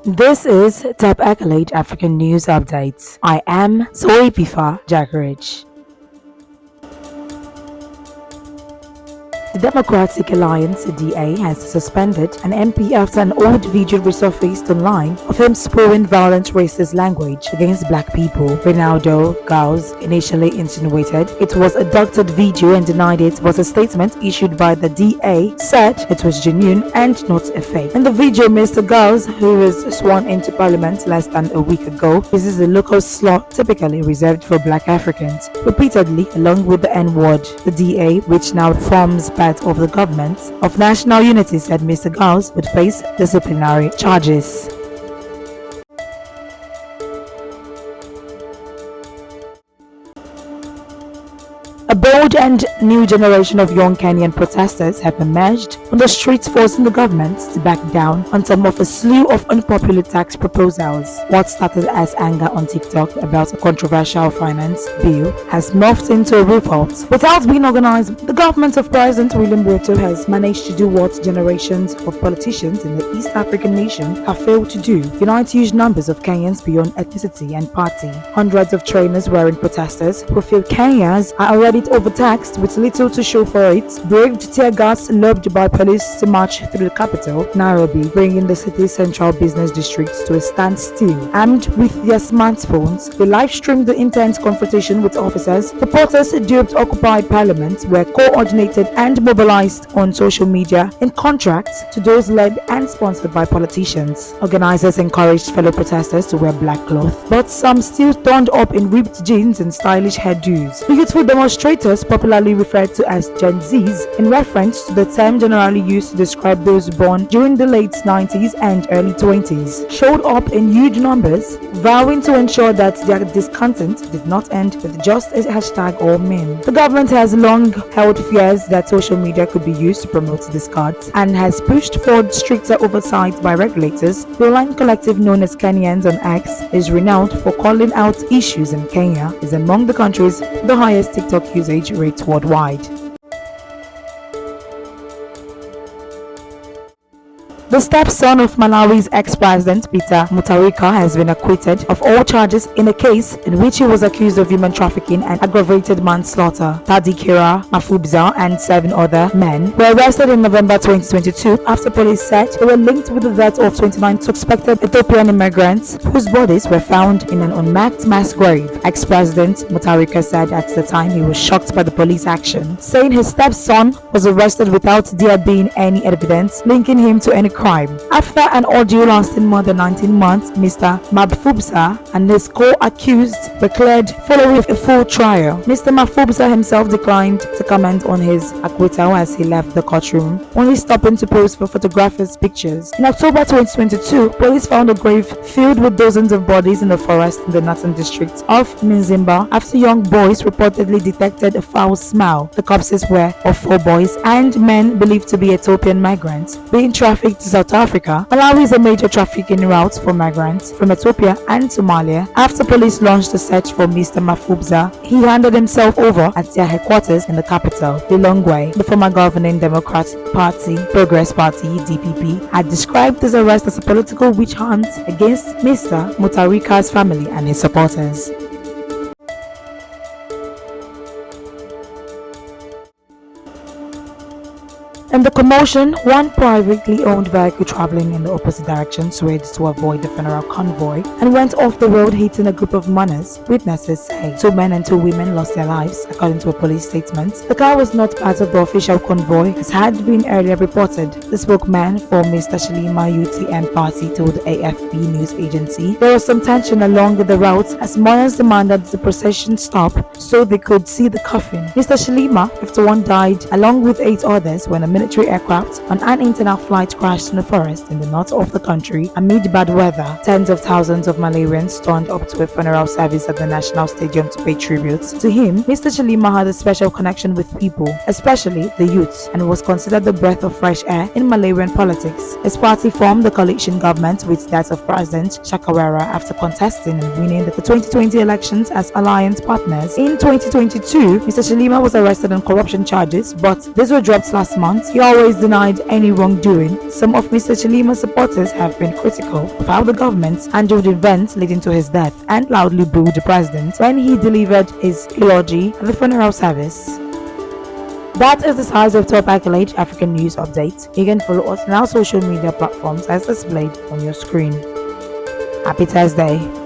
This is Top Accolade African News Updates. I am Zoe Bifa Jagarich. The Democratic Alliance (DA) has suspended an MP after an old video resurfaced online of him spewing violent racist language against black people. Renaldo Gouws initially insinuated it was a doctored video and denied it, but a statement issued by the DA said it was genuine and not a fake. In the video, Mr Gouws, who was sworn into parliament less than a week ago, uses a local slur typically reserved for black Africans repeatedly along with the N-word. The DA, which now forms part of the government of national unity, said Mr Gouws would face disciplinary charges. A bold and new generation of young Kenyan protesters have emerged on the streets, forcing the government to back down on some of a slew of unpopular tax proposals. What started as anger on TikTok about a controversial finance bill has morphed into a revolt. Without being organized, the government of President William Ruto has managed to do what generations of politicians in the East African nation have failed to do: unite huge numbers of Kenyans beyond ethnicity and party. Hundreds of trainers wearing protesters who feel Kenyans are already overtaxed with little to show for it, braved tear gas lobbed by police to march through the capital, Nairobi, bringing the city's central business districts to a standstill. Armed with their smartphones, they live-streamed the intense confrontation with officers. Reporters duped occupied parliament were coordinated and mobilized on social media, in contrast to those led and sponsored by politicians. Organizers encouraged fellow protesters to wear black cloth, but some still turned up in ripped jeans and stylish hairdos. The youthful demonstrators, popularly referred to as Gen Zs, in reference to the term generally used to describe those born during the late 90s and early 20s, showed up in huge numbers, vowing to ensure that their discontent did not end with just a hashtag or meme. The government has long held fears that social media could be used to promote discards and has pushed for stricter oversight by regulators. The online collective known as Kenyans on X is renowned for calling out issues, and Kenya is among the countries with the highest TikTok usage rates worldwide. The stepson of Malawi's ex-president Peter Mutharika has been acquitted of all charges in a case in which he was accused of human trafficking and aggravated manslaughter. Tadikira Mafubza and 7 other men were arrested in November 2022 after police said they were linked with the death of 29 suspected Ethiopian immigrants whose bodies were found in an unmarked mass grave. Ex-president Mutharika said at the time he was shocked by the police action, saying his stepson was arrested without there being any evidence linking him to any crime. After an ordeal lasting more than 19 months, Mr. Mafubza and his co-accused were cleared following a full trial. Mr. Mafubza himself declined to comment on his acquittal as he left the courtroom, only stopping to pose for photographers' pictures. In October 2022, police found a grave filled with dozens of bodies in the forest in the northern district of Mzimba after young boys reportedly detected a foul smell. The corpses were of 4 boys and men believed to be Ethiopian migrants being trafficked to South Africa. Malawi is a major trafficking route for migrants from Ethiopia and Somalia. After police launched a search for Mr. Mafubza, he handed himself over at their headquarters in the capital, Lilongwe. The former governing Democratic Party, Progress Party (DPP), had described this arrest as a political witch hunt against Mr. Mutharika's family and his supporters. In the commotion, one privately owned vehicle traveling in the opposite direction swayed to avoid the funeral convoy and went off the road, hitting a group of mourners. Witnesses say 2 men and 2 women lost their lives, according to a police statement. The car was not part of the official convoy, as had been earlier reported. The spokesman for Mr. Shalima UTM party told the AFP news agency there was some tension along the route as mourners demanded the procession stop so they could see the coffin. Mr. Shalima, 51, died along with 8 others when a military aircraft on an internal flight crashed in the forest in the north of the country amid bad weather. Tens of thousands of Malawians turned up to a funeral service at the National Stadium to pay tribute to him. Mr. Shalima had a special connection with people, especially the youth, and was considered the breath of fresh air in Malawian politics. His party formed the coalition government with that of President Shakawera after contesting and winning the 2020 elections as alliance partners. In 2022, Mr. Shalima was arrested on corruption charges, but these were dropped last month he always denied any wrongdoing. Some of Mr. Chilima's supporters have been critical of how the government handled events leading to his death and loudly booed the president when he delivered his eulogy at the funeral service. That is the size of top accolade African news update. You can follow us on our social media platforms as displayed on your screen. Happy Thursday.